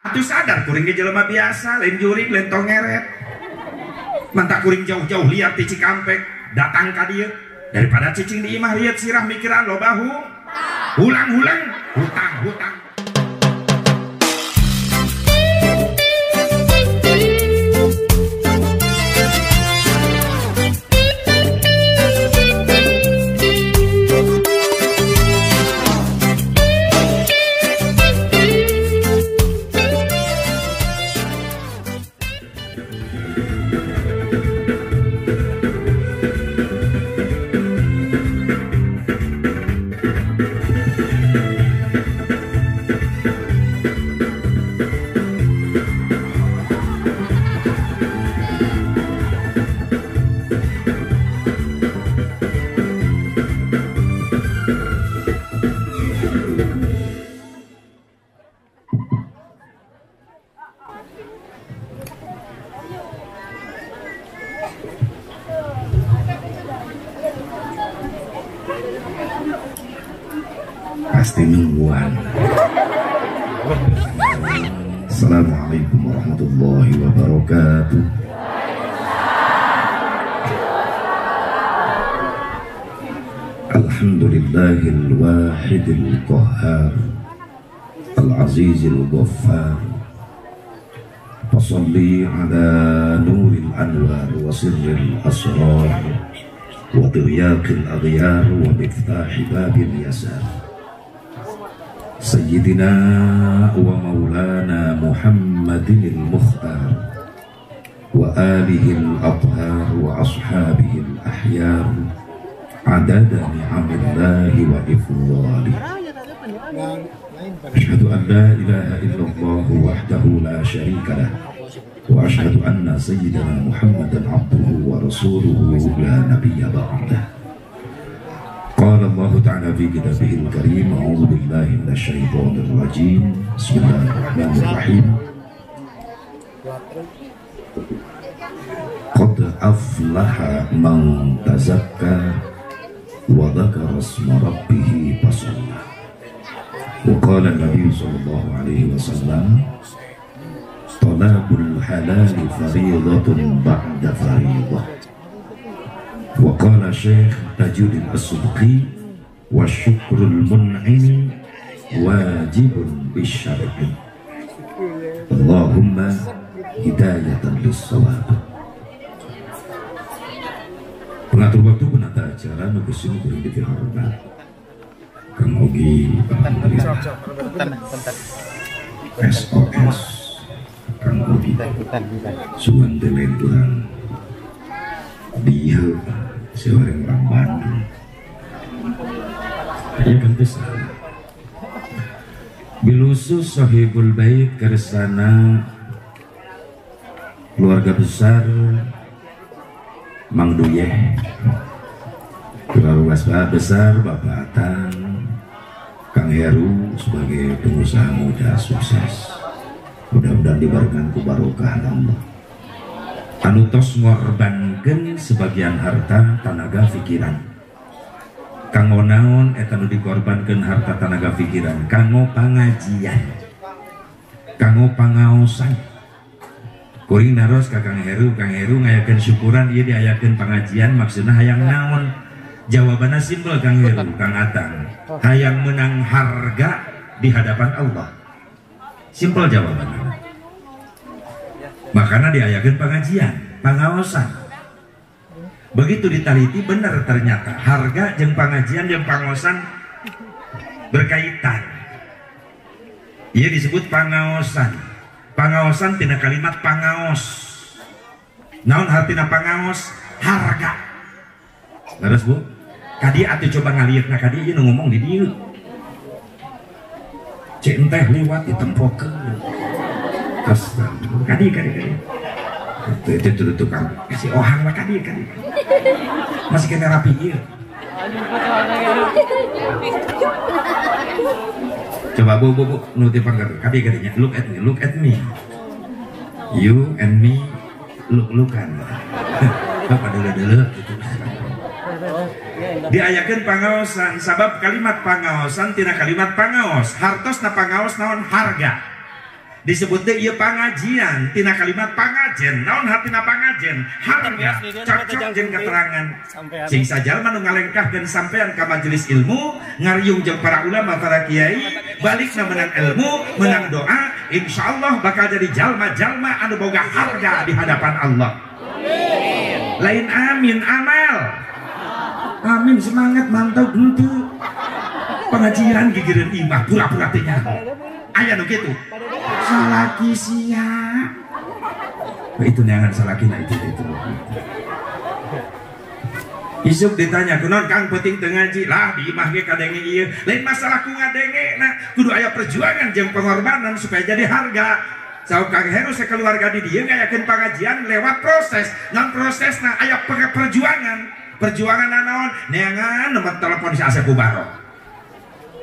Atuh sadar kuring ge jelema biasa, lain jurig, lain tongeret. Mantap kuring jauh-jauh lihat ti Cikampek, datang ka dieu. Daripada cicing di imah lihat sirah mikiran lo bahu. Hulang-hulang, hutang-hutang. Pasti nungguan. Assalamualaikum warahmatullahi wabarakatuh. Alhamdulillahil wahidil qahhar, al-azizil ghaffar. Fasholli ala nuril anwar wa sirril asrar wa tiryaqil aghyar wa miftahi babil yasar. Sayyidina wa maulana Muhammadinil Mukhtar wa alihil athhar wa ashabihil ahyar adada ni'amillahi wa ifdhalih. Asyhadu an la ilaha illallah wahdahu la syarika lah wa asyhadu anna sayyidina Muhammadan abduhu wa rasuluhu la nabiyya ba'dah. Qala Allah Ta'ala fi kitabihil karim, a'udzu billahi minasy syaithanir rajim. Bismillahirrahmanirrahim. Qad aflaha man tazakka wa dzakara isma rabbih fasalla. Wa qala an-nabiy sallallahu alaihi wasallam, talabul halal fariidatun ba'da fariidah. Wa qala Syekh Tajuddin As-Subki, wa syukrul mun'im wajibun bisyar'i. Allahumma hidayatan lis-shawab. Pengatur waktu penata acara nugusin kuring di hormat Kang Ogi SOS Kang Ogi suan delen kurang dia seorang orang Bandung. Ya kan besar. Bilusus sahibul bait kersana keluarga besar Mang Duyeh, keluarga besar Bapak Atan, Kang Heru sebagai pengusaha muda sukses. Mudah-mudahan diberikan barokah Allah. Anu tos ngorbankeun sebagian harta tanaga pikiran. Kanggo naon eta nu dikorbankeun harta tanaga pikiran? Kanggo pangajian, kanggo pangaosan. Kuring naros ka Kang Heru ngayakeun syukuran ieu diayakeun pangajian, maksudna hayang naon? Jawabanna simpel Kang Heru, Kang Atang. Hayang menang harga di hadapan Allah. Simpel jawabannya. Makanya diayakeun pengajian, pangaosan. Begitu ditaliti benar ternyata harga jeung pengajian jeung pangaosan berkaitan. Ia disebut pangaosan. Pangaosan tina kalimat pangaos. Naon artina pangaos? Harga. Terus Bu, kadi atuh coba ngalieukeun kadi ieu nu ngomong di dieu. Cek enteh liwat ditempokeun. Kadi itu tukang si ohang lah kadi masih kena rapi iya. Coba bu nuti pangger kadinya look at me you and me luk-lukan apa dulu gitu. Diayakeun pangaosan sabab kalimat pangaosan tina kalimat pangaos hartos na pangaos naon harga. disebut teh ieu pangajian tina kalimat pangajen. Naon hartina pangajen? Harga cocok jeung keterangan sing sajalma nu ngalengkahkeun sampean ka majelis ilmu ngariung jeung para ulama para kiai balikna menang ilmu menang doa insyaallah bakal jadi jalma-jalma anu boga harga di hadapan Allah. Lain amin amal. Amin semangat mantap henteu. Pengajian gigireun imah pura-pura teh nyaho. Aya nu kitu. Salaki sia. Itu neangan salakina itu. Isuk ditanya kunaon Kang penting teu ngaji lah di imah ge kadenge ieu. Lain masalah ku ngadenge na kudu aya perjuangan jeung pengorbanan supaya jadi harga. Sauk Kang Heru sakeluarga di dieu ngayakeun pangajian lewat proses. Ngan prosesna aya perjuangan. Perjuangan naon? Neangan nomor telepon si Asep Bubarok.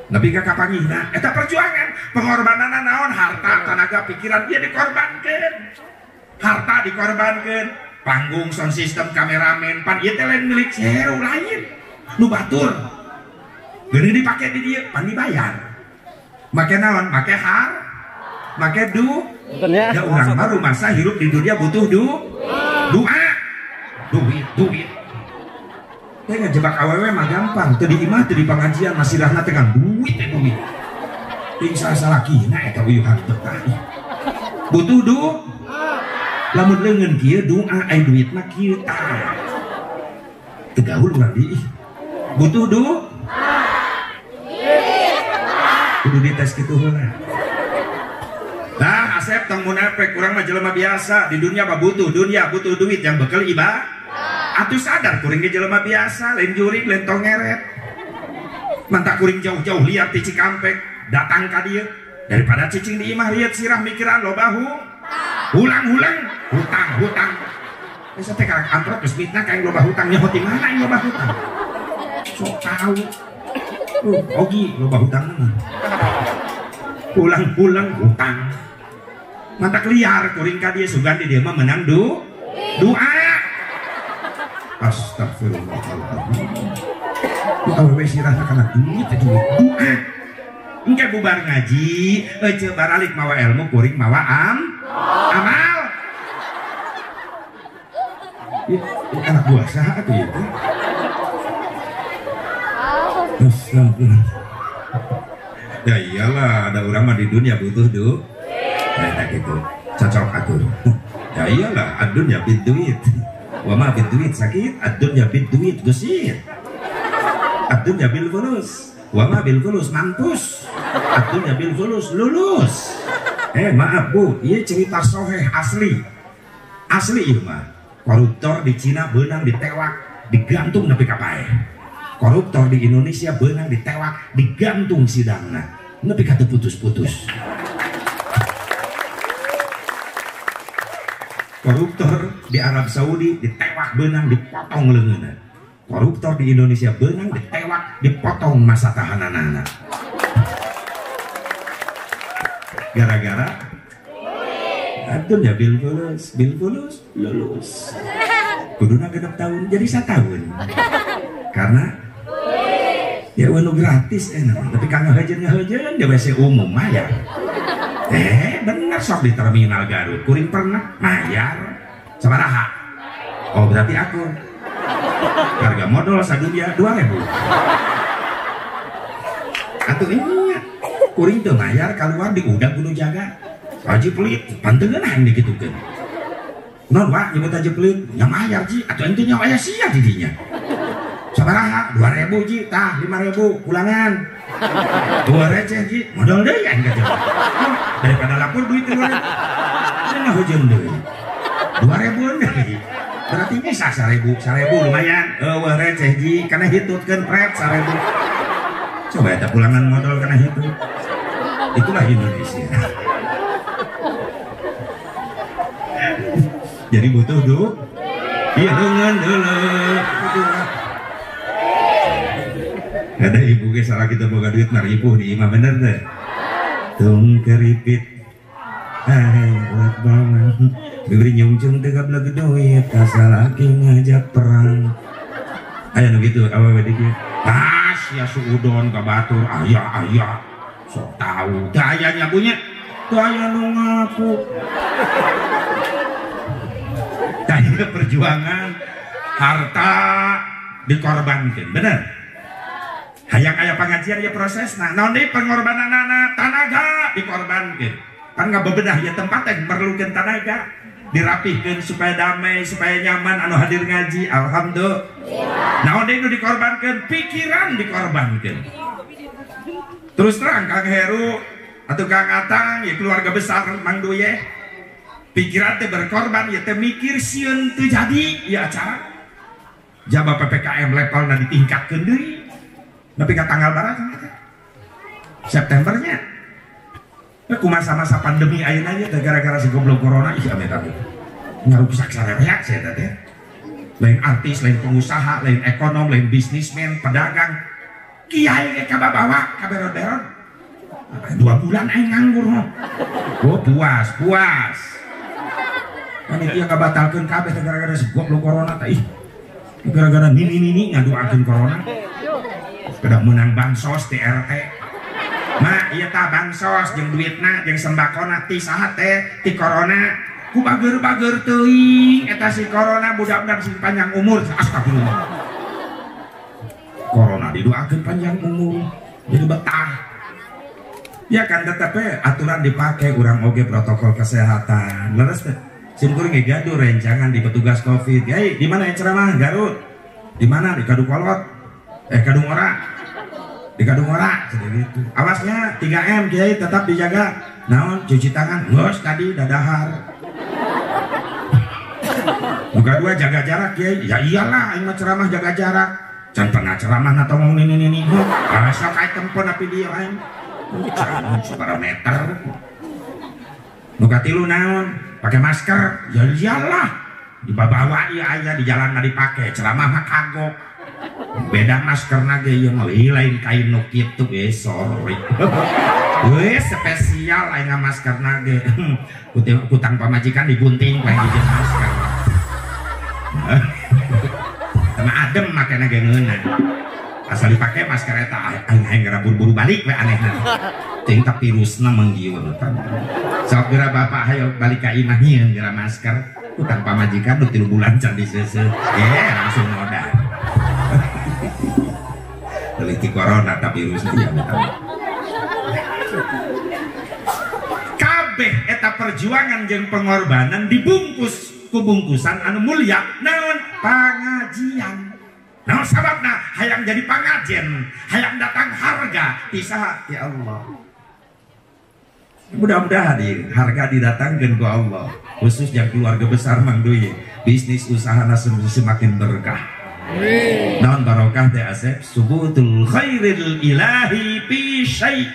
Nabi ka kapangihna eta perjuangan pengorbanan naon harta tenaga pikiran dia dikorbankan harta dikorbankan panggung sound system kameramen pan ieu teh lain milik Heru lain nu batur geuning dipake di dieu pan dibayar make naon make ya urang mah rumasa hirup di dunia butuh doa duit teh ngejebak awewe mah gampang teu di imah teu di pangajian masih rahna teh kan duit ting salakina eta uyuh harteu tah butuh lamun leungeun kieu doa aya duit mah kieu tah teu gaul urang di butuh kudu dites kitu heula. Nah Asep tong munafik urang mah jelema biasa di dunia mah butuh duit yang bekel ibadah. Atuh sadar kuring ge jelema biasa lain jurig lain tongeret mantak kuring jauh-jauh lihat di Cikampek datang ka dieu daripada cicing di imah lihat sirah mikiran loba hulang hutang geus teh karek amprot geus mitna ka loba hutang nyaho ti mana loba hutang sok tahu ogi loba hutang mah pulang hutang mantak liar kuring ka dieu sugan di dieu mah menang doa. Astagfirullahaladzim. Awewe sirahna kana duit doa. Engke bubar ngaji, ece baralik mawa ilmu kuring mawa amal. Anak buah saha atuh ieu teh? Astagfirullah. Ya iyalah ada orang mah di dunia butuh nah gitu. Cocok atur. Ya iyalah adunya biduit. Wama biduit sakit, ad-dunya biduit gesit. Ad-dunya bil fulus, wama bil fulus mampus. Ad-dunya bil fulus lulus. Maaf Bu, ieu cerita soheh asli ieu mah. Koruptor di Cina beunang ditewak, digantung nepi ka paeh. Koruptor di Indonesia beunang ditewak, digantung sidangna nepi ka teu putus-putus. Koruptor di Arab Saudi ditewak benang dipotong leungeunna. Koruptor di Indonesia benang ditewak dipotong masa tahananana. Gara-gara adun ya bil fulus lulus. Kuduna genep tahun jadi 1 tahun. Karena ya anu gratis enak, tapi kang ngahajeun dia WC umum maya. Bener sok di terminal Garut kuring pernah mayar sabaraha? Oh berarti aku harga modal sadunya 2.000 atuh ingat kuring teu mayar keluar di udang kudu jaga haji pelit panteungan dikitukeun non Pak nyebut haji pelit nya mayar ji atuh ente nya aya sia di dinya sabaraha 2.000 ji tah 5.000 pulangan 2 receh ji modal deui aing kata daripada lapor duit 2.000 cenah hujeun deui 2.000 deui berarti bisa 1.000 lumayan eueuh receh ji kana hitutkeun pret 1.000 coba eta pulangan modal kana hitut itulah Indonesia. Jadi butuh iya dengan dulu ada ibu ke salah kita boga duit naripuh di imah bener deh tung keripit buat banget bibir nyungcung tega belagu duit kasar lagi ngajak perang ayah begitu awewe dikit pas ya suudon ke batur ayah sok tahu gayanya punya Gaya nu ngaku. Tadi perjuangan harta dikorbankan, bener. Hayang aya pengajian ya proses. Nah, naon deui pengorbanan tenaga dikorbankan. Kan nggak bebenah ya tempat yang memerlukan tenaga, dirapihkan supaya damai, supaya nyaman anu hadir ngaji. Alhamdulillah. Naon deui nu dikorbankan, pikiran dikorbankan. Terus terang Kang Heru atau Kang Atang ya keluarga besar Mang Duye, pikiran teh berkorban ya teh mikir sieun teu jadi ya acara. Jaba PPKM levelna ditingkatkeun deui. Tapi ke tanggal berapa? Septembernya. Aku masa-masa pandemi ayeuna aja gara-gara si goblok corona iya meta gitu. Ngarusak sarereak saya tadi. Lain artis, lain pengusaha, lain ekonom, lain bisnismen, pedagang. Kiai ke bawa kaberon-beron. 2 bulan aing nganggur no. Oh puas. Panitia ngabatalkeun kabeh gara-gara si goblok corona teh. Gara-gara nini ngaduakeun corona. Kedak menang bansos di RT. Mak iya ta bansos jeung duitna jeung sembakona ti saha teh ti corona ku bager-bager teuing eta si corona mudah-mudahan sing panjang umur. Astagfirullah. Corona didoakeun panjang umur jadi betah. Ya kan tetapi aturan dipakai urang oge protokol kesehatan. Leres teh. Sim kuring gaduh rencangan di petugas Covid. Yai di mana yang ceramah Garut? Di mana di Kadukolot? Kadung ora jadi gitu. Awasnya 3M Kiai tetap dijaga. Naon cuci tangan, geus tadi dadahar. Muka 2 jaga jarak Kiai. Ya iyalah aing mah ceramah jaga jarak. Can pernah ceramah na ngomong nini. Asa kae tempon api dia aing. Ceramah parameter. Muka 3 naon? Pakai masker. Ya iyalah. Dibawa ieu aya di jalan na dipake. Ceramah mah kagok. Beda masker nage yang lain kain nu kitu sorry. Spesial aing masker nage. Kutang pamajikan digunting kayak gitu masker. Sama adem make nage ngeunah. Asal dipake masker eta aing gara buru-buru balik we anehna. Ting tapi virusna manggieu urutan. Sok geura bapak hayo balik ka imah nyieun geura masker. Kutang pamajikan 3 bulan can diseuseuh. Langsung modal. Teliti corona tapi virusnya ya betul. Kabeh eta perjuangan jeung pengorbanan dibungkus ku bungkusan anu mulia naon pangajian. Naon sababna hayang jadi pangajen, hayang datang harga bisa ya Allah. Mudah-mudahan harga didatangkeun ku Allah, khusus yang keluarga besar Mang Duye, bisnis usahana semakin berkah. Naon barokah teh Asep subutul khairil ilahi fi syai.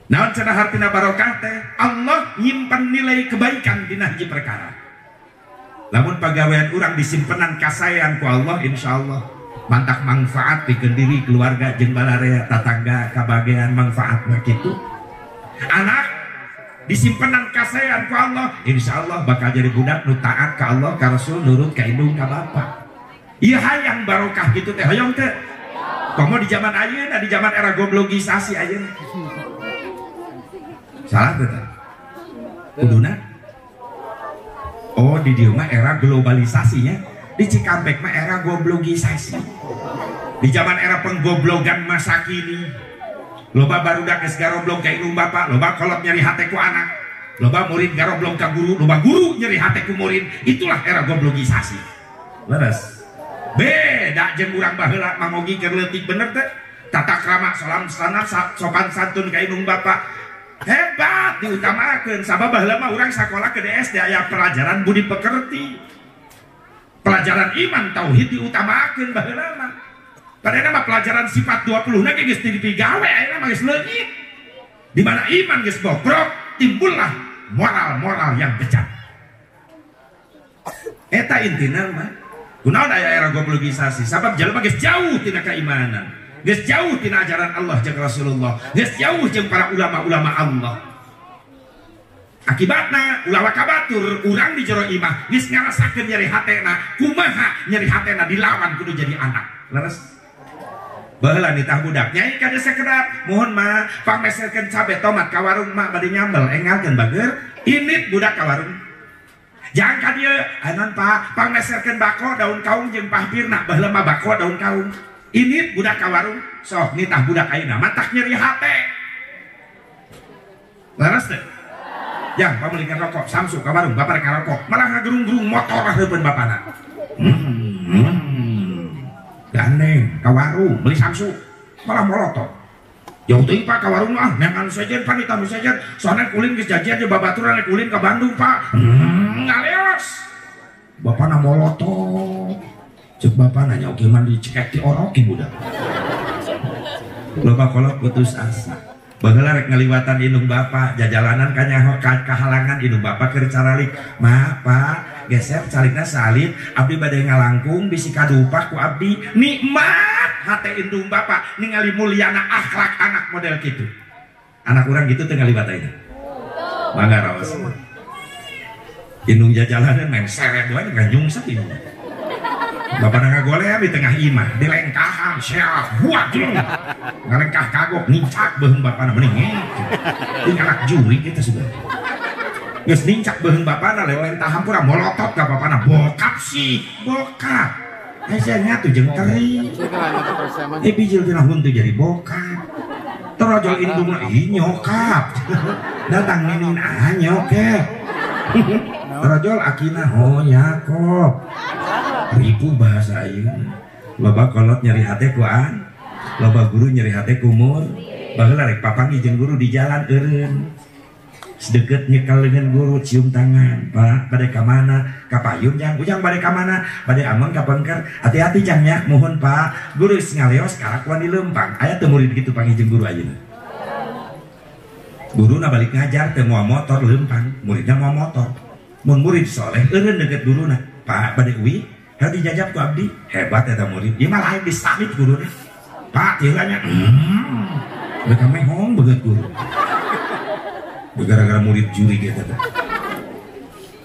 Naon cenah hartina barokah teh Allah nyimpan nilai kebaikan dina hiji perkara. Lamun pagawean urang disimpenan kasayan ku Allah insyaallah mantak manfaat pikeun diri keluarga jeung balarea tatangga kabagean manfaatna kitu. Anak disimpenan kasayan ku Allah insyaallah bakal jadi budak nu taat ka Allah ka Rasul nurut ka indung ka bapak. Ieu hayang barokah kitu teh hoyong teh. Komo di zaman ayeuna di zaman era goblogisasi ayeuna. Salah teh. Kuduna. Oh di dieu mah era globalisasinya. Di Cikampek mah era goblogisasi. Di zaman era penggoblogan masa kini loba barudak geus garoblong ka indung bapak, loba kolot nyeri hate ku anak, loba murid garoblong ka guru, loba guru nyeri hate ku murid. Itulah era goblogisasi. Leres. Beda jeung urang baheula mamogi keur leutik bener teh. Tata krama salam sanad sopan santun ka indung bapak. Hebat diutamakeun sabab baheula mah urang sakola ke SD aya pelajaran budi pekerti. Pelajaran iman tauhid diutamakeun baheula mah. Padahal mah pelajaran sifat 20 na geus dipigawe ayeuna mah geus leungit. Di mana iman geus bobrok, timbullah moral-moral yang bejat. Eta intina mah. Kunaon aya era goblogisasi? Sabab jalma geus jauh tina keimanan, geus jauh tina ajaran Allah jeung Rasulullah, geus jauh jeung para ulama-ulama Allah. Akibatna ulah kabatur urang di jero imah geus ngarasakeun nyeri hatena, kumaha nyeri hatena dilawan kudu jadi anak. Leres. baheula nitah budak nyai kada sekedap mohon mah pameserkeun cabe tomat ka warung mah bade nyambel engalkeun bager init budak ka warung jangan ka dieu anon Pak pameserkeun bako daun kaung jeung pahpirna baheula mah bako daun kaung init budak ka warung sok nitah budak ayeuna matak nyeri hate laras teh yang pamelikan rokok samsu ka warung bapak rek ngarokok malah ngagerung-gerung motor heupeun bapana gandeng ka warung beli samsu malah molotot jauh teuing Pak ka warung mah neangan sejen panita nu sejen soalnya kulin geus janjian jeung babaturan kulin ka Bandung Pak ngaleos bapana molotot cek bapana nya oge mah dicekek ti oroki budak loba kolot putus asa baheula rek ngaliwatan indung bapak jajalanan kanyaho kahalangan indung bapak keur caralik mah Pak geser calikna salit abdi bade ngalangkung bisi kadupak ku abdi nikmat hate indung bapak ningali mulyana akhlak anak model kitu anak urang gitu teu ngaliwataina mangga raos indung jajalanan main seret wae ganjung sakitu bapak ngagoleh di tengah imah di lengkahan syah waduh ngalengkah kagok nincak beheung bapana mending ini anak juri kita sudah geus nincak beheung bapana leleng taham pura molotot ka bapana bokap sih bokap aya tuh jeung teri bijil tina huntu jadi bokap terojol indungna ih nyokap datang ninin nyokep terojol akina oh Yakob ribu bahasa ayeuna loba kolot nyeri hate ku an loba guru nyeri hate ku mur baheula rek papangi jeung guru di jalan eureun sedeket nyekal dengan guru cium tangan Pak bade ka mana ka payun jang ujang bade ka mana bade amun ka pengker hati-hati jang nya mohon Pak guru geus ngaleos kalakuan di lempang aya teu murid kitu panggih jeung guru ayeuna guruna balik ngajar teu moal motor lempang muridna moal motor mun murid soleh eureun deukeut guruna Pak bade uwi hal dijajab ku abdi hebat eta murid ieu mah lain disamit guruna Pak tilanya mereka mehong beget guru gara-gara murid juri gitu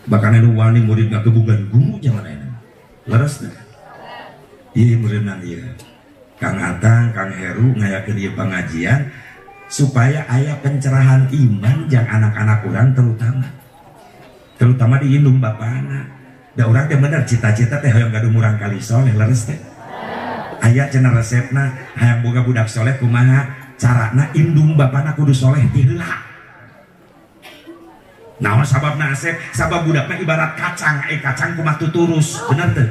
bahkan anu wani murid gak kebugan guru jangan enak leres dah iya murid nanti ya Kang Atang, Kang Heru ngayakeun ieu pengajian supaya aya pencerahan iman jang anak-anak orang terutama di indung bapana da urang teh bener cita-cita teh hoyong gaduh murang kali soleh leres teh aya cenah resepna hayang boga budak soleh kumaha carana indung bapana kudu soleh ti heula naon sababna asep sabab budakna ibarat kacang kacang kumaha tuturus bener teh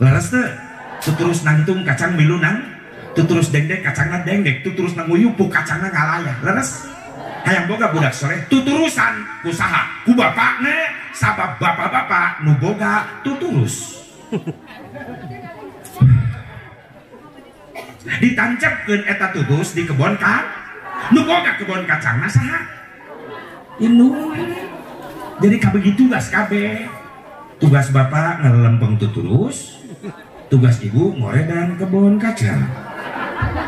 leres teh tuturus nangtung kacang milu nang tuturus dengdek kacangna dengdek tuturus nang uyupuk kacangna ngalayah leres hayang boga budak soleh tuturusan kusaha ku bapakna sabab bapak-bapak nu boga tuturus ditancepkeun eta tutus di kebon nu boga kebon kacangna saha indung jadi kabeh tugas kabeh tugas bapak ngelempeng tuturus tugas ibu ngoredan kebon kacang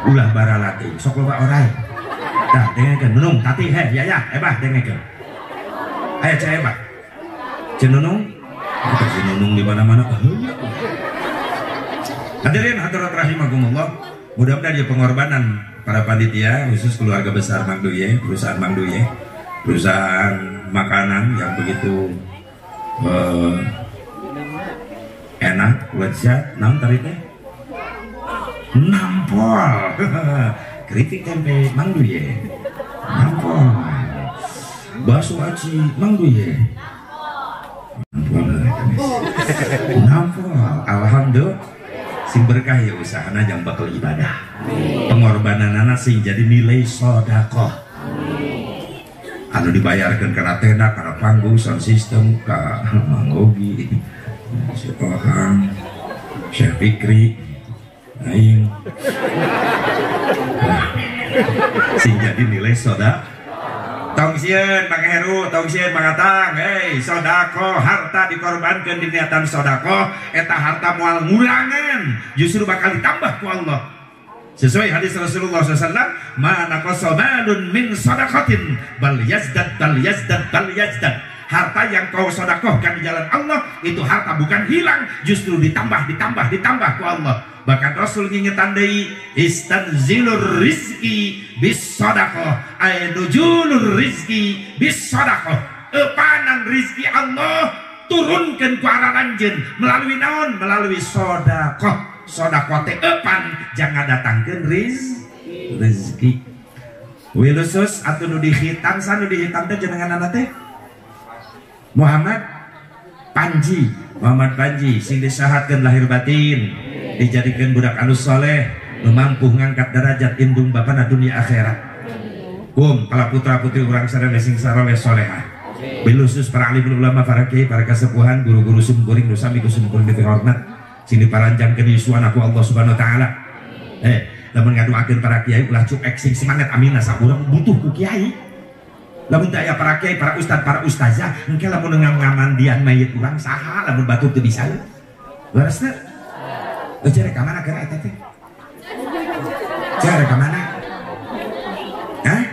ulah baralati sok loba orai dah dengekeun nunung tati ya ebah dengekeun aya cai ebah cenunung cenunung di mana-mana hadirin hadirat rahimakumullah mudah-mudahan dia pengorbanan para panitia khusus keluarga besar Mang Duye perusahaan makanan yang begitu enak lezat naon tadi teh nampol keripik tempe Mang Duye nampol bakso aci Mang Duye nampol alhamdulillah sing berkah ya usahana jang bakal ibadah pengorbananana sing jadi nilai sedekah anu dibayarkan karena tenda karena panggung sound system ka Manggogi si Ohang Syekh Fikri aing sing jadi nilai soda tong sieun Mang Heru tong sieun Mang Atang hei sodako harta dikorbankan di niatan sodako eta harta moal ngurangan justru bakal ditambah ku Allah sesuai hadis Rasulullah SAW mana kosomalun min sodakotin bal yazdad harta yang kau sodakohkan di jalan Allah itu harta bukan hilang justru ditambah ku Allah Bahkan Rasul ngingetan deui istanzilur rizki bis sadaqah ay nujulur rizki bis sadaqah. Epanan rizki Allah turunkan ku araranjeun melalui naon? Melalui sedekah. Sedekah teh epan jangan datangkeun rezeki. Wilusus atuh nu dihitam sanu dihitam teh jenengan teh Muhammad Panji. Muhammad Panji sing disahatkeun lahir batin, dijadikan budak anu soleh, mampu ngangkat derajat indung bapana dunia akhirat. Kalau putra putri urang sadaya sing saroleh solehah. Bilusus para alim ulama, para kiai, para kasepuhan, guru-guru sumkuring nusami kusumkuring dihormat sini paranjangkeun yuswan aku Allah Subhanahu wa taala. Lamun ngaduakeun para kiai ulah cuek sing semangat amina saurang butuh ku kiai. Lamun teu aya para kiai, para ustad, para ustazah, engke lamun ngamandian mayit urang saha lamun batu teu bisa. Leresna? Jare ka mana kira eta teh? Jare ka mana? Hah?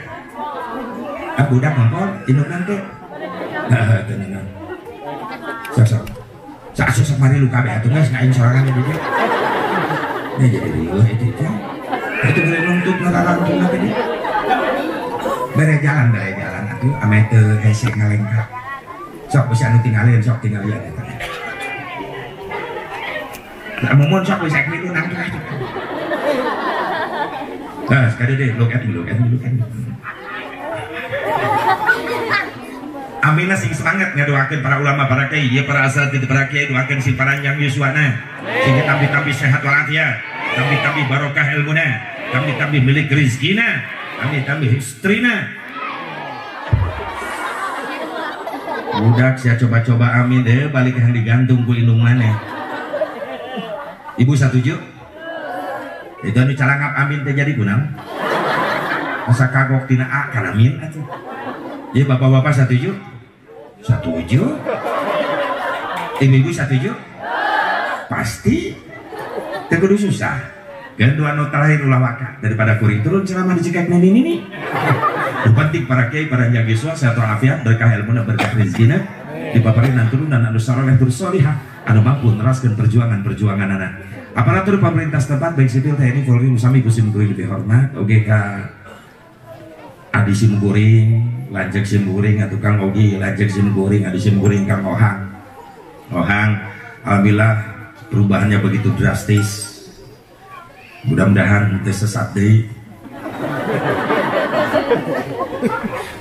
Budak ngempol indukna teh. Tenang. Sok mari lu kabeh atuh geus ngain sorangan di dieu. Nih jadi rieuh itu teh. Itu geus nuntut ngararantuna teh. Bere jalan atuh ame teu hese ngalengkap. Sok bisa anu tinggalin sok tinggalin eta. Lah mumun sok bisa kitu nang teh. Nah, sekali deh look at me. Amina sing semangat ngadoakeun para ulama, para kiai, ya para asatidz, para kiai doakeun sing paranjang yuswana, sing tampi-tampi sehat walafiat, tampi-tampi barokah ilmuna, tampi-tampi milik rezekina, tampi-tampi istrina. Budak saya coba-coba amin deh balik yang digantung ku indung maneh. Ibu setuju? Itu anu calangap amin teh jadi gunang. Masa kagok tina a kan amin atuh. Ya bapak-bapak setuju? Setuju. Ibu-ibu setuju? Pasti. Teu kudu susah. Ganduan nu terakhir ulah waka daripada kuring turun ceramah dicekek ini. Penting para kiai, para jaga yuswa, sehat walafiat, berkah ilmu, berkah rezekina, dipaparin turunan anu saleh terus solihah, anu mampu neraskeun perjuangan anak. Aparatur pemerintah setempat baik sipil TNI Polri musami kusimkuring dihormat, oge ka Adi Simkuring, Lanjek Simkuring, tukang Ogi, Lanjek Simkuring, Adi Simkuring, Kang Ohang. Alhamdulillah perubahannya begitu drastis. Mudah-mudahan teu sesat deui.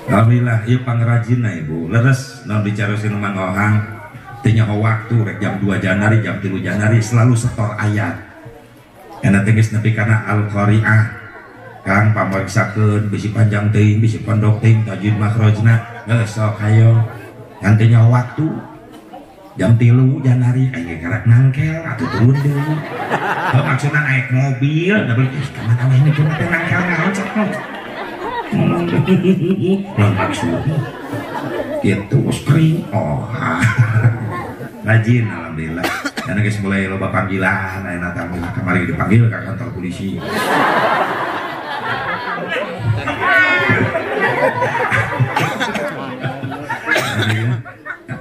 Alhamdulillah ieu pangrajinna ibu. Leres naon bicara si Mang Ohang teu nyaho waktu rek jam 2 Januari, jam 3 Januari selalu setor ayat. Enak teh geus nepi kana Al-Qari'ah. Kang pameriksakeun bisi panjang teuing, bisi pondok teuing, tajwid makhrajna, geus sok hayo. Kan teu nyaho waktu. Jam 3 Januari aya karak nangkel atuh turun deui. Maksudna naik mobil, da beuki ka mana we ini cuma teh nangkel naon cek. Nah maksudnya gitu kering. Rajin alhamdulillah. Dan guys mulai loba panggilan, ayeuna tamu kamari dipanggil ke kantor polisi.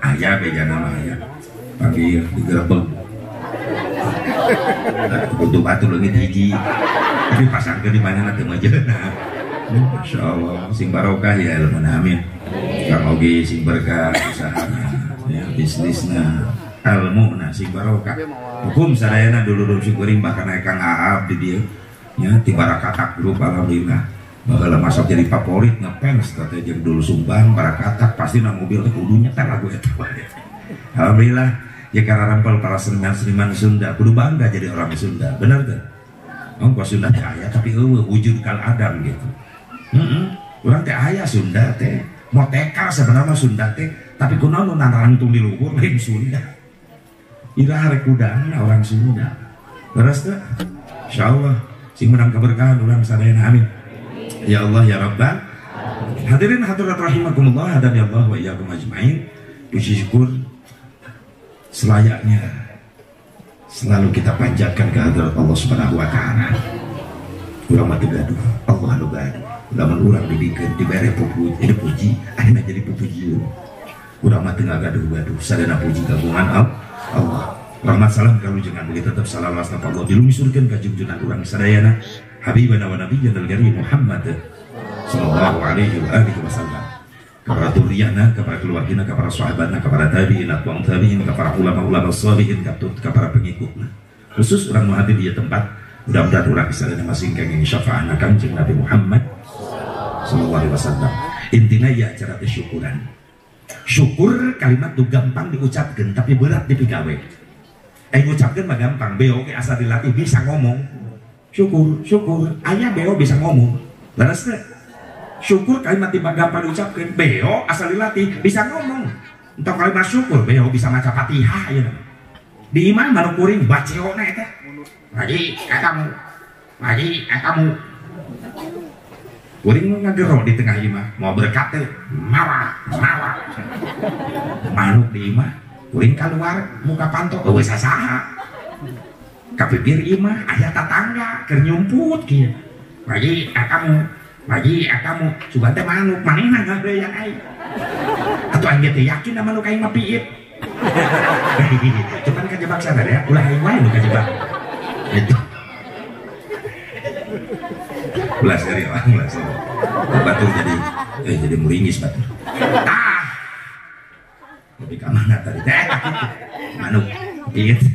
Aya bejana mah aya. Panggil digerebeg. Butuh batu leungit hiji. Tapi pasangkeun di mana teu majeuna. Masya Allah, sing barokah ya ilmu amin. Kang Ogi sing berkah usahana, ya bisnisna, ilmu na sing barokah. Hukum sadayana dulu syukuring bahkan aya Kang Aab di dieu, ya tibarakatak grup alhamdulillah. Baheula masuk jadi favorit ngefans teh jeung dulu sumbang barakatak pasti nang mobil teh kudu nyetel lagu eta. Alhamdulillah ya karena rampal para seniman Sunda kudu bangga jadi orang Sunda, bener teh. Ongkos Sunda teh aya tapi eueuh wujud kal Adam gitu. Urang teh aya Sunda teh moteka sebenarnya Sunda teh tapi kunaon nu narangtung di luhur lain Sunda. Ira rek kudangna orang Sunda. Leres teh? Insyaallah sing menang keberkahan urang sadayana amin. Ya Allah ya Rabbal. Hadirin hadirat rahimakumullah, hadani Allah wa iyyakum ajmain. Puji syukur selayaknya selalu kita panjatkan ke hadirat Allah Subhanahu wa taala. Urang mah teu gaduh, Allah nu gaduh. Lamun urang dibikeun dibere puji, akhirnya jadi pujian. Urang mah teu gaduh-gaduh, sadana puji kagungan Allah. Rahmat salam kalujengan mugi tetep salawat Allah dilumisurkeun ka junjungan urang sadayana habibana wa nabiyyana al-karim Muhammad sallallahu alaihi wa alihi wasallam, kepada dzurriyyahna, kepada keluargana, kepada sahabatna, kepada tabi'in, atba'ut tabi'in, kepada ulama-ulama sholihin, kepada pengikutna. Khusus orang nu hadir di tempat, mudah-mudahan urang sadayana masing kenging syafaatna Kanjeng Nabi Muhammad sallallahu alaihi wasallam. Intina ya acara teh syukuran. Syukur kalimat tuh gampang diucapkan tapi berat dipigawe. Ngucapkan mah gampang, beo ke asal dilatih bisa ngomong. Syukur, ayah beo bisa ngomong. Laras teh. Syukur kalimat tiba gampang diucapkan, beo asal dilatih bisa ngomong. Untuk kalimat syukur, beo bisa maca Fatihah ya. Di imam baru kuring baceona eta. Lagi kamu. Kuring ngagero di tengah imah, mau berkat teh, mawa. Manuk di imah. Kuring keluar muka pantok wes saha kapipir imah aya tatangga keur nyumput kieu bagi kamu coba teh manuk manehna ngageuyan ai atuh aing teh yakin manuk aing mah piit cuman kajebak sana ya ulah aing wae nu kajebak itu ulah serius batur jadi muringis batur tapi kemana tadi? Manuk, gitu.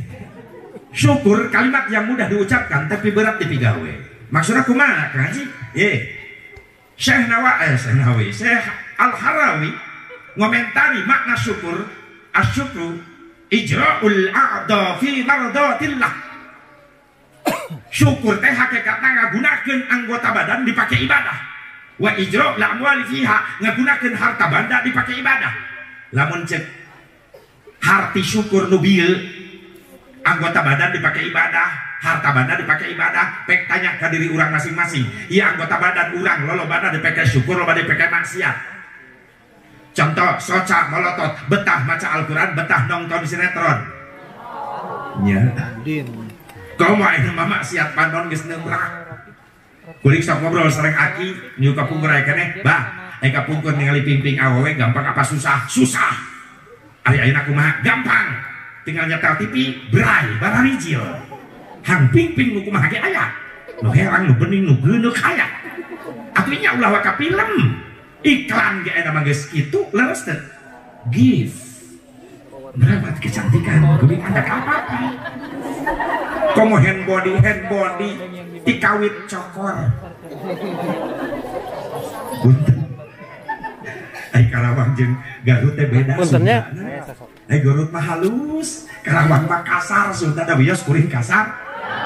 Syukur kalimat yang mudah diucapkan tapi berat dipigawe. Maksudnya kumaha kan sih? Syekh Al-Harawi ngomentari makna syukur. Asyukru ijra'ul a'da fi mardatillah. Syukur teh hakikatna ngagunakeun anggota badan dipakai ibadah. Wa ijra'ul amwali fiha ngagunakeun harta banda dipakai ibadah. Lamun cek harti syukur nubil anggota badan dipakai ibadah, harta banda dipakai ibadah, pek tanya ke diri orang masing-masing. Iya anggota badan orang lolo badan dipakai syukur, lolo dipakai maksiat. Contoh soca molotot, betah maca Al-Quran, betah nonton sinetron. Ya. Kau mah ini mama maksiat panon geus neumrak. Kuring sok ngobrol sareng aki, nyu kapungkur aya keneh, bah. Eka pungkur ningali ping-ping awewe gampang apa susah? Susah. Ari ayeuna kumaha? Gampang. Tinggal nyetel TV, bray, bararijil. Hang ping-ping nu kumaha ge aya. Nu herang, nu bening, nu geuneuk aya. Atunya ulah waka film. Iklan ge aya mah geus kitu, leres teh. Give. Merawat kecantikan, kudu ada apa-apa. Komo hand body, tikawit cokor. Punten. Karawang jeung Garut teh beda. Puntennya. Garut mah halus, Karawang mah kasar, Sunda da bios kuring kasar.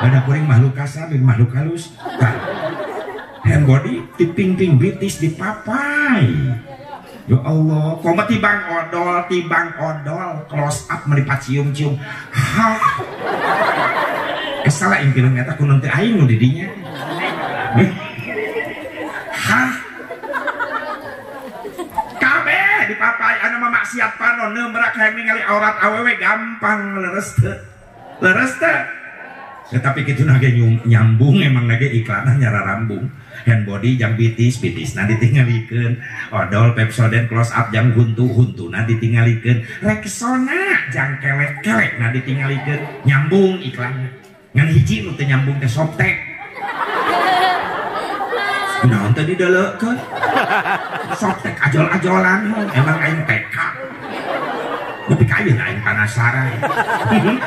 Bada kuring makhluk kasar dan makhluk halus. Hand body tiping-ting bitis dipapai. Ya Allah, koma tibang odol, close up melipat cium-cium. Hah. Salah ingkireun eta kunaon teh aing nu di dinya. Hah. Dipapai anu mah maksiat panon neumrak hayang ningali aurat awewe gampang leres teh. Tetapi kitu nage nyambung emang nage iklanna nyara rambung. Hand body jang bitis nah ditinggalikeun. Odol Pepsodent close up jang huntu-huntuna ditinggalikeun. Rexona jang kelek-kelek nah ditinggalikeun. Nyambung iklanna. Ngan hiji nu teu nyambung teh Softtek. Naon teh dideleukeun? Softtek ajol-ajolan emang aing TK. Tapi kayeuna aing penasaran.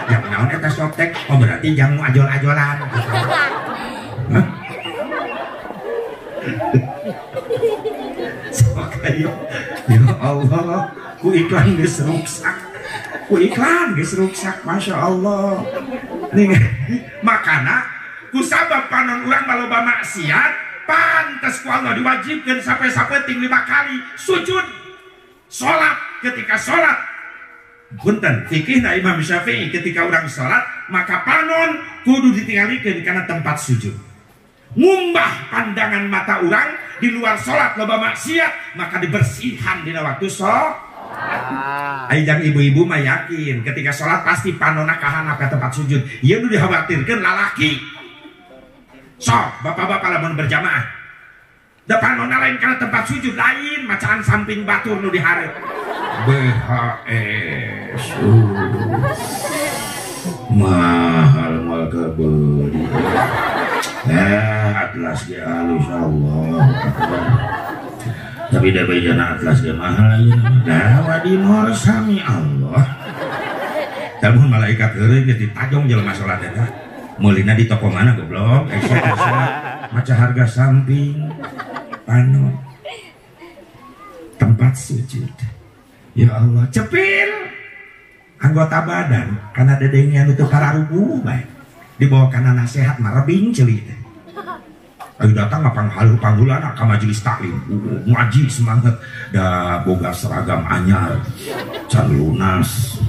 Yang naon eta Softtek? Oh berarti jang ajol-ajolan. Sok ayo. Ya Allah, ku iklan geus ruksak. Masya Allah. Nih, makana ku sabab panon urang baloba maksiat. Pantas ku Allah diwajibkan sampai-sampai 5 kali sujud sholat. Ketika sholat punten fikihna Imam Syafi'i ketika orang sholat maka panon kudu ditinggalikeun karena tempat sujud. Ngumbah pandangan mata orang di luar sholat loba maksiat maka dibersihkan dina waktu sholat. Aijang ibu-ibu mah yakin ketika sholat pasti panonna kahana ke tempat sujud. Ieu nu dikhawatirkeun lalaki. Sok bapak-bapak lamun berjamaah depan nona lain karena tempat sujud lain macaan samping batur nu dihareup BHS mahal mal kebeli atlas ge halus Allah tapi da bejana atlas ge mahal nah wadimor sami Allah tamun malaikat heureuy ge ditajong jelema salat eta meulina di toko mana goblok maca harga samping pano tempat sujud ya Allah cepil anggota badan karena dedengnya itu kararubu baik dibawa karena nasihat mah rebing ceuli teh ayo datang apang halu panggulan ka majelis taklim ngaji semangat da boga seragam anyar can lunas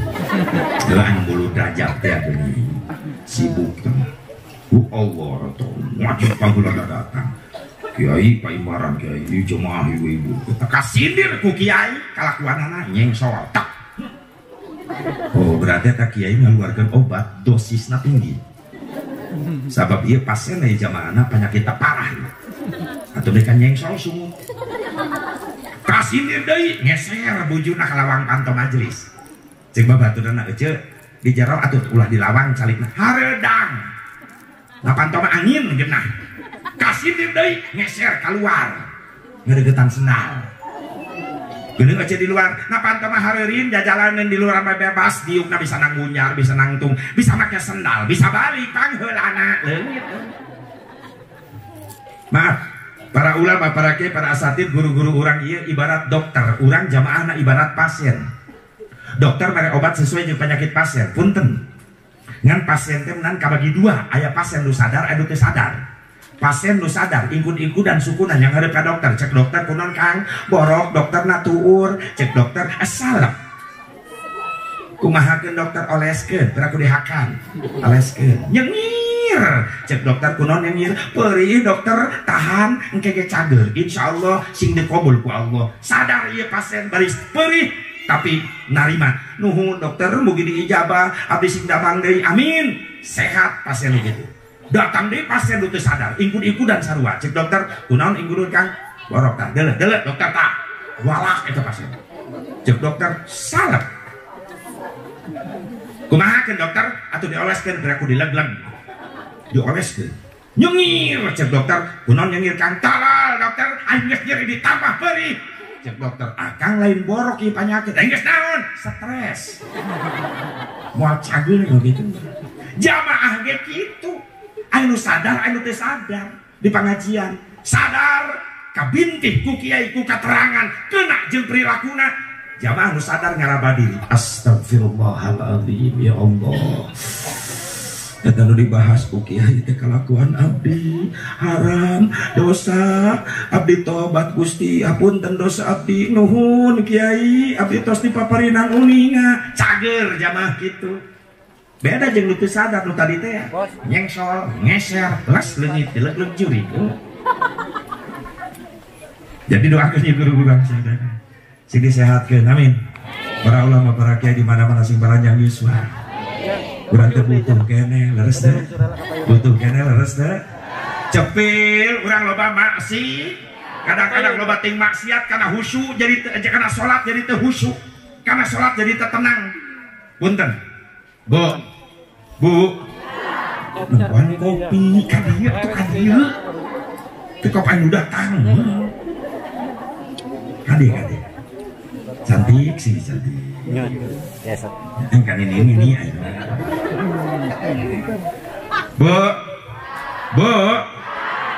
dengan bulu derajat teh geuning sibuk teh Allah atau ngaji panggulan datang kiai paimaran kiai di jemaah ibu-ibu kasindir ku kiai kalakuanana nyengsol tak oh berarti tak kiai ngaluarkeun obat dosisna tinggi sabab ieu pasien aya jamaahna penyakit parah atuh mereka nyengsol sungguh kasindir deui ngeser bujuna ka lawang panto majelis cek babaturanna ece di jero atuh ulah di lawang calikna hareudang na panto mah angin geunah kasindir deui ngeser keluar ngeudegetan sendal geuning aja di luar nah panto mah hareureun jajalaneun di luar bebas diukna bisa nanggunyar bisa nangtung bisa make sendal bisa balik pangheulana leungit maaf para ulama para kiai para asatid guru-guru urang ieu ibarat dokter urang jamaahna ibarat pasien dokter mere obat sesuai jeung penyakit pasien punten ngan pasien teh meunang kabagi dua aya pasien nu sadar aya nu teu sadar pasien nu sadar ingkun-ingkudan sukuna yang hareup ka dokter cek dokter kunaon Kang borok dokter na tuur cek dokter salep kumahakeun dokter oleskeun teu kudu dihakan oleskeun nyengir cek dokter kunaon nyengir peurih dokter tahan engke ge cager insyaallah sing dikabul ku Allah sadar ieu pasien baris peurih tapi narima nuhun dokter mugi diijabah abdi sing damang deui amin sehat pasien gitu datang deh pasien itu sadar ingkun-ingkun dan sarua cek dokter kunaon ingkun Kang borok tah deuleuh dokter tah walak eta pasien cek dokter salep kumahakeun dokter atuh dioleskeun geura ku dilegleg dioleskeun nyengir cek dokter kunaon nyengir Kang talal dokter aing geus nyeri ditambah peurih cek dokter akang lain borok ieu panyakit aing geus naon stres moal cageul gitu jamaah ge kitu anu sadar anu teu sadar di pengajian sadar kabintih ku kiai ku katerangan kena jeung perilakuna jamaah anu sadar ngaraba diri astagfirullahaladzim ya Allah eta nu dibahas ku kiai teh kalakuan abdi haram dosa abdi tobat Gusti apunten dosa abdi nuhun kiai abdi tos dipaparinang uninga cager jamaah kitu beda jeung nu teu sadar nu tadi teh nyengsol ngeser las leungit dilegleg juri jadi doakeun ieu guru-guru sadana sing disehatkeun amin para ulama para kiai di mana-mana sing baranjang yuswa urang teh butuh keneh leres teh butuh keneh leres teh cepil urang loba maksi kadang-kadang loba ting maksiat kana khusyuk jadi kana salat jadi teu khusyuk kana salat jadi teu tenang punten Bu, nuan kopi kadieu tuh kadieu, tuh kopi anu datang, kade, cantik sih cantik. Kan ini ayo. Bu,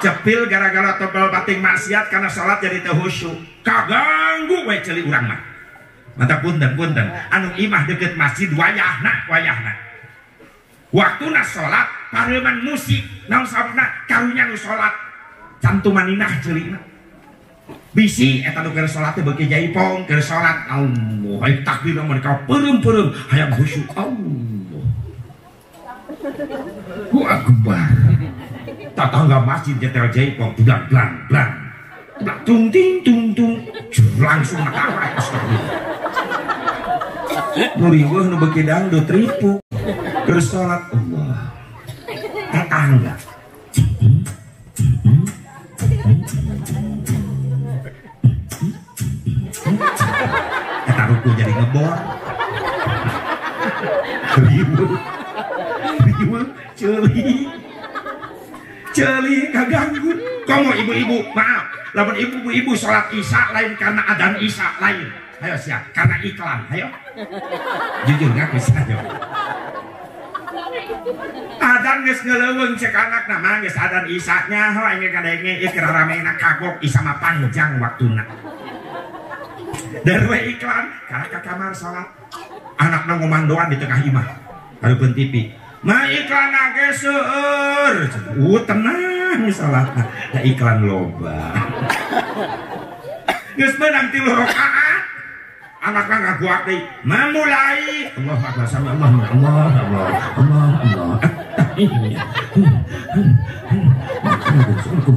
cepil gara-gara topel bating maksiat karena sholat jadi teu khusyuk, kaganggu we ceuli urang mah. Mantap punten, anu imah deket masjid wayahna. Waktuna sholat pareuman musik naon sababna karunya nu sholat cantuman ninah ceulina bisi eta nu keur sholat teh beuki jaipong keur sholat Allah hayang takbir mereka peureum hayang khusyuk Allah Allahu akbar tatangga masjid nyetel jaipong blang tung langsung mata nu riweuh nu beuki dangdut ripu terus sholat Allah tetangga kita ruku jadi ngebor ribu celi kaganggu. Komo ibu-ibu, maaf, lamun ibu-ibu sholat isya lain karena adzan isya lain. Ayo siap, karena iklan, ayo. Jujur ngaku saja. Adzan geus ngeleuweung cek anak nama geus adzan isya-nya ho engge kadenge ikrar ramena kagok isya mah panjang waktuna. Darwe iklan, ka kamar sholat. Anakna ngomandoan di tengah imah. Hareupeun TV. Ma iklan ge seueur. Tenang salatna. Da iklan loba. Geus meunang 3 rakaat. Anakna ngaguak deui. Mamulai. Allahu akbar sami Allah.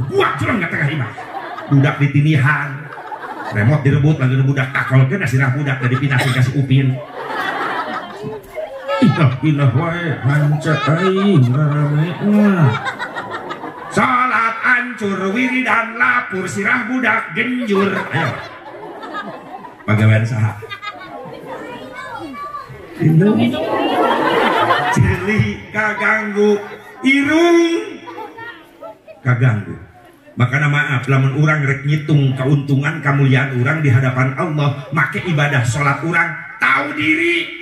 Buat curang ka tengah imah. Budak ditinihan. Remote direbut lagi budak takolkeun asirah budak tadi pindah ka si Upin. Inah wae hancur aing ramena. Salat hancur wiridan lapur sirah budak genjur. Ayo. Pagawean saha? Indung. Cili kaganggu irung kaganggu. Makanya maaf lamun urang rek ngitung keuntungan kemuliaan urang di hadapan Allah, make ibadah salat urang tahu diri.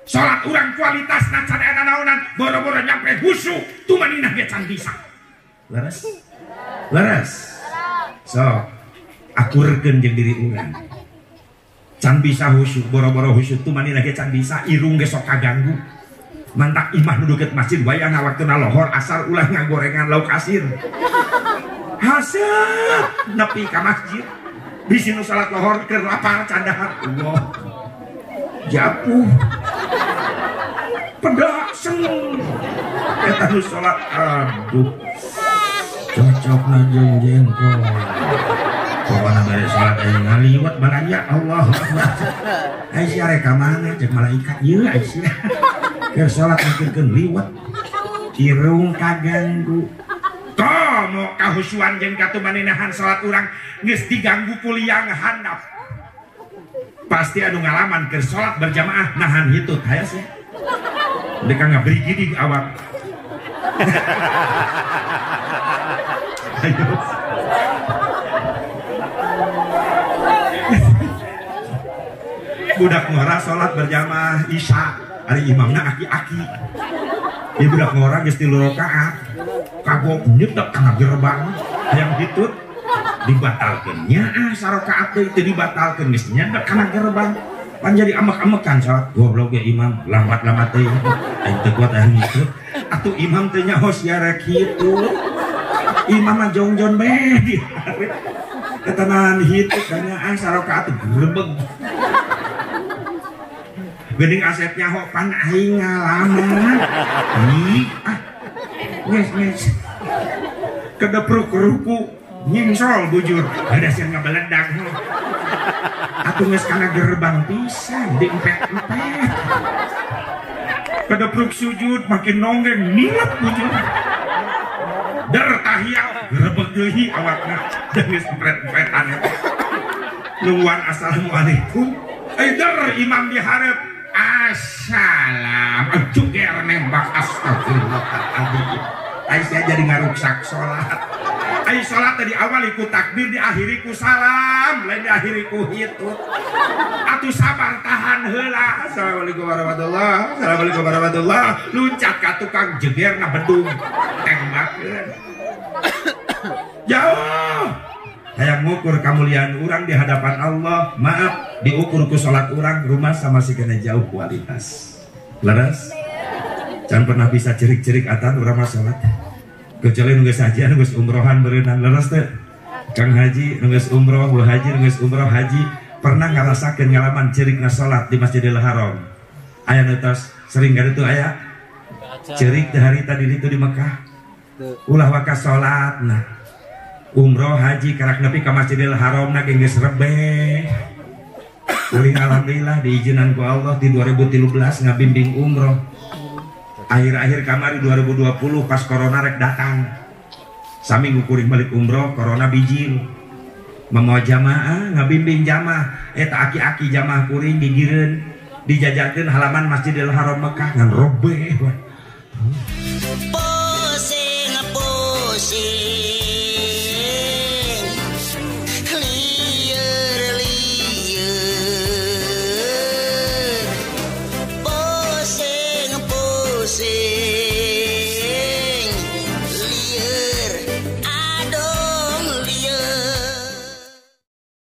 Salat urang kualitas cadeana naonan boro-boro nyampe husu tumaninah ge can bisa. Leres? Leres. So, akurkeun jeung diri urang. Can bisa husu boro-boro husu tumaninah ge can bisa irung ge sok kaganggu. Mantak imah nu deukeut masjid wayahna waktuna lohor asal ulah ngagorengan lauk asir. Haseup nepi ka masjid. Bisi nu salat lohor keur lapar candahar. Allah. Japuh. Pedaseng eta nu salat aduh cocokna jeung jengkol pokona bare salat aing ngaliwat baranya Allah Aisyah rek ka mana cek malaikat ieu Aisyah keur salat mikirkeun liwat irung kaganggu komo kahusuan jeung katumanenahan salat urang geus diganggu ku liang handap pasti anu ngalaman keur salat berjamaah nahan hitut hayas ya. Mereka nggak beri gini awak. Ayo. Budak ngora sholat berjamaah isya. Hari imamnya aki-aki. Dia budak ngora geus 3 rakaat. Kagok nyedak kana gerbang yang hitut dibatalkeunnya sarakaat teh teu dibatalkeun geus nyedak kana gerbang. Pan jadi amek-amekan salat goblok ya imam lambat-lambat teh aing teu kuat aing ngikut atuh imam teh nyaho sia rek kitu imam mah jongjon bae di ketenahan hitu kanyaan sarakaat grebeg geuning Asep nyaho pan aing ngalaman ih nges kedepruk ruku nyingsol bujur ada sih ngabeledak atuh geus kana gerbang pisan diempet-empet kedepruk sujud makin nonggeng niat bujur der tahiyat gerebeg deui awakna geus empet-empetan nungguan assalamualaikum der imam dihareup assalam juger nembak astagfirullahaladzim Aisyah jadi ngaruksak sholat. Aisyah sholat tadi awal ikut takbir, diakhiri ku salam, lain diakhiri ku hitut. Atuh sabar tahan heula. Assalamualaikum warahmatullahi. Assalamualaikum warahmatullahi. Luncat ka tukang jeger na bedung tembakkeun. Jauh. Hayang ngukur kemuliaan urang di hadapan Allah. Maaf, diukur ku sholat urang rumah sama si kena jauh kualitas. Leres? Jangan pernah bisa cerik-cerik atan urang mah sholat. Kecuali nunggu saja nunggu umrohan berenang leres teh. Kang Haji nunggu umroh, Bu Haji nunggu umroh haji pernah ngerasakan ngalaman cerikna sholat di Masjidil Haram. Aya nutos sering kan itu aya cerik hari tadi itu di Mekah. Ulah wakas sholat nah umroh haji karak nepi ka Masjidil Haram na geus rebeh. Uling alhamdulillah diizinan ku Allah di 2013 ngabimbing umroh. Akhir-akhir kamari 2020 pas corona rek datang sami ngukuring balik umroh corona bijil memawa jamaah ngabimbing jamaah eta aki-aki jamaah kuring gigireun dijajakeun halaman Masjidil Haram Mekah ngan robeh Oh.